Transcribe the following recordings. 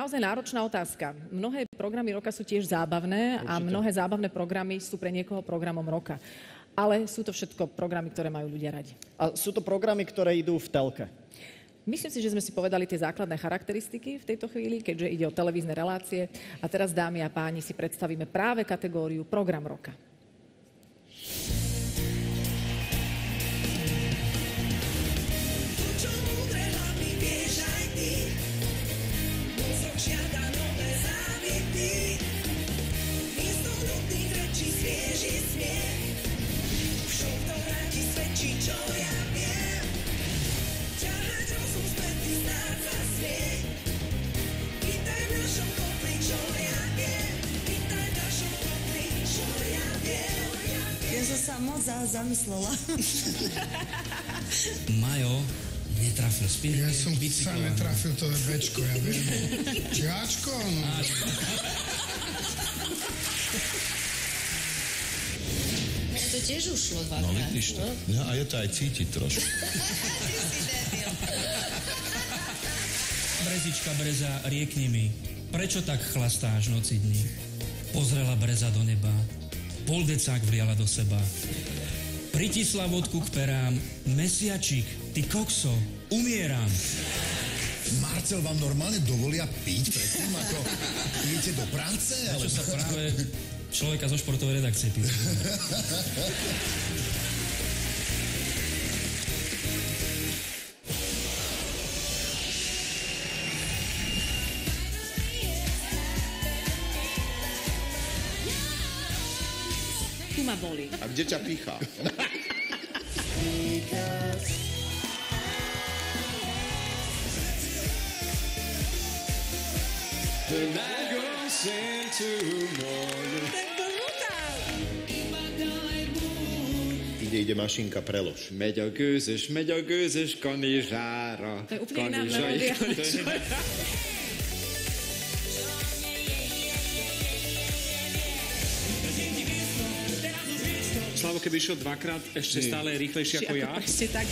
naozaj náročná otázka. Mnohé programy roka sú tiež zábavné a mnohé zábavné programy sú pre niekoho programom roka. Ale sú to všetko programy, ktoré majú ľudia radi. A sú to programy, ktoré idú v telke? Myslím si, že sme si povedali tie základné charakteristiky v tejto chvíli, keďže ide o televízne relácie. A teraz, dámy a páni, si predstavíme práve kategóriu Program roka. Sa moc zamyslela. Majo netrafil spíš. Ja som sa netrafil, to je Bčko, ja viem. Či Ačko? No. To tiež ušlo dvakrát. No vidíš to. No a je to aj cítiť trošku. Brezička breza, riekni mi, prečo tak chlastáš noci dní? Pozrela breza do neba, pol decák vliala do seba. Pritisla vodku k perám, mesiačik, ty kokso, umieram. Marcel, vám normálne dovolia piť predtým, ako idete do práce? Ale čo sa práve človeka zo športovej redakcie pýta. Tu ma boli. A kde ťa pícha? Ide mašinka, prelož. Megy a gőzös kanizsára. To je úplne iná melódia. Slavo, keby išiel dvakrát, ešte stále je rýchlejší ako ja. Presne tak.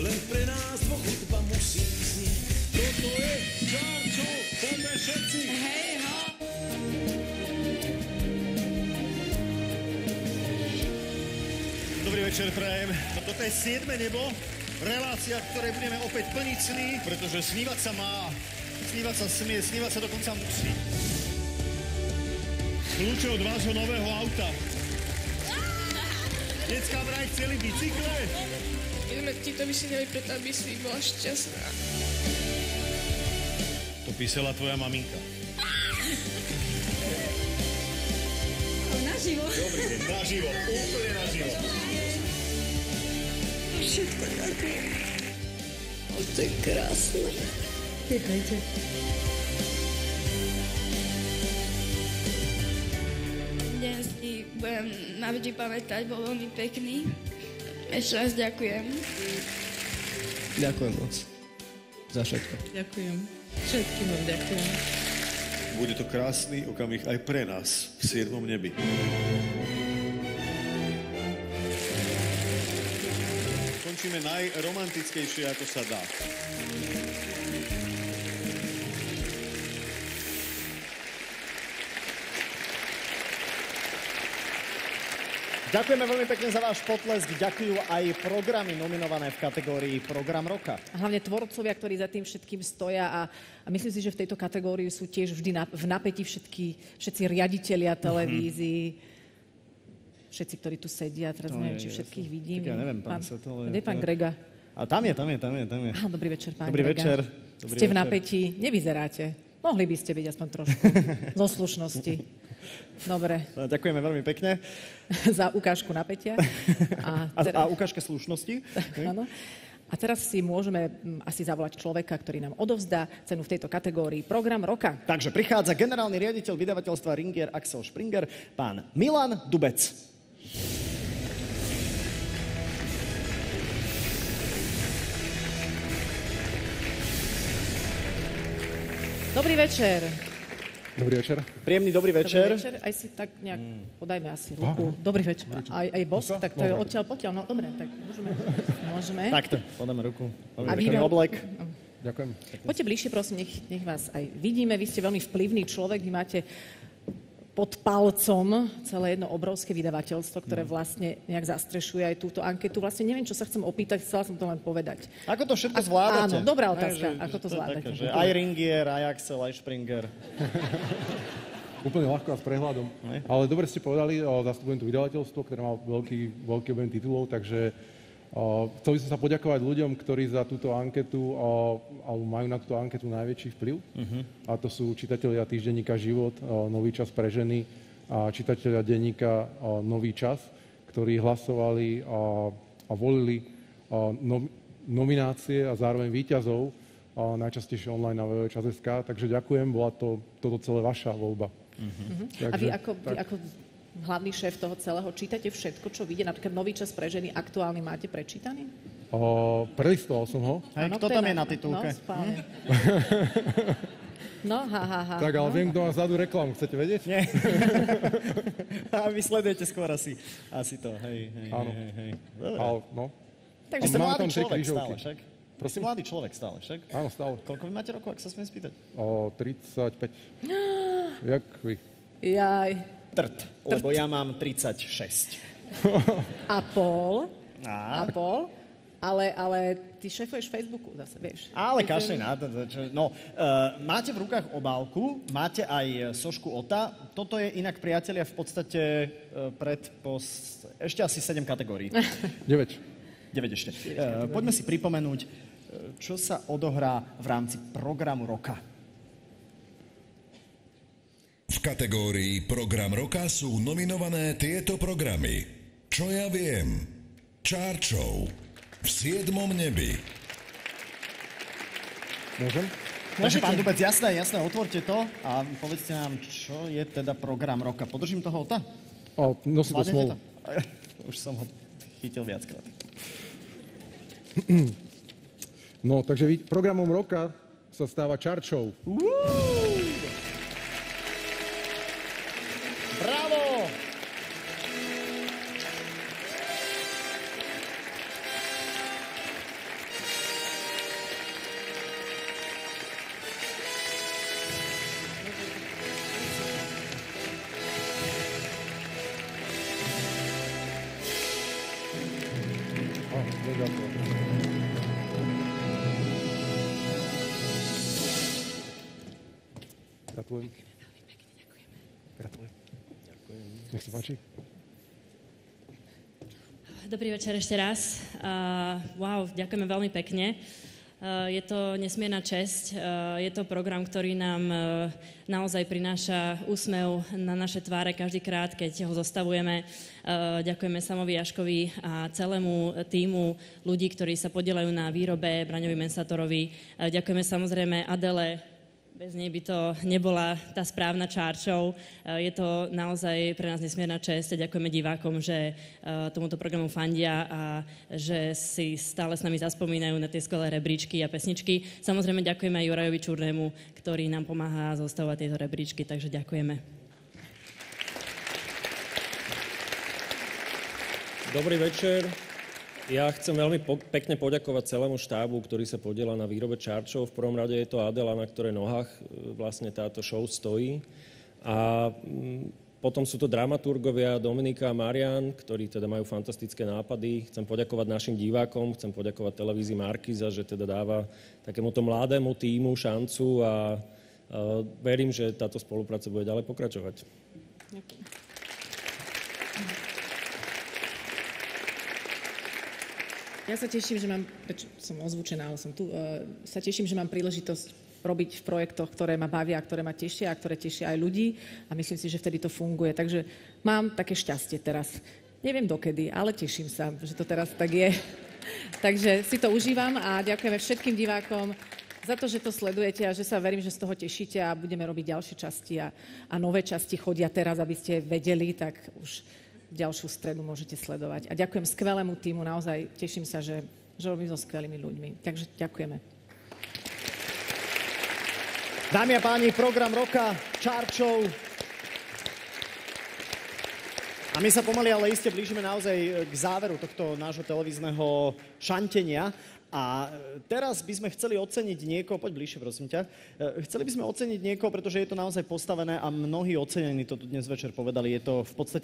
Len pre nás dvoch hudba musí znieť. Toto je Čarčo, poďme všetci. Hej, ho. Dobrý večer, prajem. Toto je 7. nebo, relácia, v ktorej budeme opäť plniť sny, pretože snívať sa má, snívať sa smie, snívať sa dokonca musí. Kľúče od vášho nového auta. Decká vraj chceli bicykle. My sme ti to vysielali preto, aby si bola šťastná. To písala tvoja maminka. Naživo. Dobrý deň, naživo, úplne naživo. Všetko také. To je krásne. Nechajte. Dnes ti budem navždy pamätať, bol veľmi pekný. Ešte raz ďakujem. Ďakujem moc za všetko. Ďakujem. Všetkým vám ďakujem. Bude to krásny okamih aj pre nás v 7. nebi. Končíme najromantickejšie, ako sa dá. Ďakujeme veľmi pekne za váš potlesk. Ďakujú aj programy nominované v kategórii Program roka. A hlavne tvorcovia, ktorí za tým všetkým stoja a myslím si, že v tejto kategórii sú tiež vždy v napätí všetci riaditelia televízií. Všetci, ktorí tu sedia, teraz neviem, či všetkých vidím. Tak ja neviem, pán Setol. Kde je pán Grega? A tam je. Aha, dobrý večer, pán Dobrý Grega. večer. Ste v napätí, nevyzeráte. Mohli by ste byť aspoň trošku zo slušnosti. Dobre. Ďakujeme veľmi pekne. Za ukážku napätia. A ukážke slušnosti. Áno. A teraz si môžeme asi zavolať človeka, ktorý nám odovzdá cenu v tejto kategórii Program roka. Takže prichádza generálny riaditeľ vydavateľstva Ringier Axel Springer, pán Milan Dubec. Dobrý večer. Dobrý večer. Príjemný dobrý večer. Dobrý večer. Aj si tak nejak podajme asi ruku. Dobrý večer. Aj bosk, tak to je odtiaľ potiaľ. No dobre, tak môžeme. Takto, podáme ruku. A Pekný oblek. Ďakujem. Poďte bližšie, prosím, nech vás aj vidíme. Vy ste veľmi vplyvný človek, vy máte pod palcom celé jedno obrovské vydavateľstvo, ktoré vlastne nejak zastrešuje aj túto anketu. Vlastne neviem, čo sa chcem opýtať, chcela som to len povedať. Ako to všetko zvládate? Áno, dobrá otázka. Ako to zvládate? Také, aj Ringier, aj Axel, aj Springer. Úplne ľahko a s prehľadom. Ale dobre ste povedali, zastupujem tu vydavateľstvo, ktoré má veľký objem titulov, takže chcel by som sa poďakovať ľuďom, ktorí za túto anketu, alebo majú na túto anketu najväčší vplyv. A to sú čitatelia týždenníka Život, Nový čas pre ženy a čitatelia denníka Nový čas, ktorí hlasovali a volili nominácie a zároveň víťazov najčastejšie online na www.čas.sk. Takže ďakujem, bola toto celé vaša voľba. Takže, a vy ako hlavný šéf toho celého, čítate všetko, čo vyjde? Napríklad Nový čas pre ženy aktuálny máte prečítaný? Prelistoval som ho. Kto tam je na titulke? No, spále. No, Tak, ale viem, kto má vzadu reklamu. Chcete vedieť? Nie. A vy sledujete skôr asi to. Hej. Dobre. No. Takže ste mladý človek stále, však? Prosím? Ste mladý človek stále, však? Áno, stále. Koľko vy máte rokov, ak sa smiem spýtať? 35. Jak vy? Jaj. Trt, lebo ja mám 36. A pol. Ale ty šéfuješ Facebooku zase, vieš. Ale kašli na to. No, máte v rukách obálku, máte aj sošku Ota. Toto je inak, priatelia, v podstate ešte asi 7 kategórií. 9 ešte. Poďme si pripomenúť, čo sa odohrá v rámci programu roka. V kategórii Program roka sú nominované tieto programy. Čo ja viem? Chart Show. V 7. nebi. Môžem? Takže, pán Dubec, jasné, otvorte to a povedzte nám, čo je teda program roka. Podržím toho Ota? Nosí to smolu. Už som ho chytil viackrát. No, takže programom roka sa stáva Chart Show. Bravo! Gratulujem. Nech sa páči. Dobrý večer ešte raz. Wow, ďakujeme veľmi pekne. Je to nesmierna česť. Je to program, ktorý nám naozaj prináša úsmev na naše tváre každýkrát, keď ho zostavujeme. Ďakujeme Samovi Jaškovi a celému tímu ľudí, ktorí sa podieľajú na výrobe, Braňovi Mensatorovi. Ďakujeme samozrejme Adele. Bez nej by to nebola tá správna Chart Show. Je to naozaj pre nás nesmierna česť a ďakujeme divákom, že tomuto programu fandia a že si stále s nami zaspomínajú na tie skvelé rebríčky a pesničky. Samozrejme ďakujeme aj Jurajovi Čurnému, ktorý nám pomáha zostavovať tieto rebríčky, takže ďakujeme. Dobrý večer. Ja chcem veľmi pekne poďakovať celému štábu, ktorý sa podieľa na výrobe Chart Show. V prvom rade je to Adela, na ktorej nohách vlastne táto show stojí. A potom sú to dramaturgovia Dominika a Marian, ktorí teda majú fantastické nápady. Chcem poďakovať našim divákom, chcem poďakovať televízii Markíza, že teda dáva takémuto mladému tímu šancu a verím, že táto spolupráca bude ďalej pokračovať. Ja sa teším, že mám, som ozvučená, ale som tu, sa teším, že mám príležitosť robiť v projektoch, ktoré ma bavia, ktoré ma tešia a ktoré tešia aj ľudí a myslím si, že vtedy to funguje. Takže mám také šťastie teraz. Neviem dokedy, ale teším sa, že to teraz tak je. Takže si to užívam a ďakujeme všetkým divákom za to, že to sledujete a že sa verím, že z toho tešíte a budeme robiť ďalšie časti a nové časti chodia teraz, aby ste vedeli, tak už ďalšiu stredu môžete sledovať. A ďakujem skvelému tímu, naozaj teším sa, že robím so skvelými ľuďmi. Takže ďakujeme. Dámy a páni, program roka, Chart Show. A my sa pomaly, ale iste blížime naozaj k záveru tohto nášho televízneho šantenia. A teraz by sme chceli oceniť niekoho, poď bližšie, prosím ťa. Chceli by sme oceniť niekoho, pretože je to naozaj postavené a mnohí ocenení to tu dnes večer povedali. Je to v podstate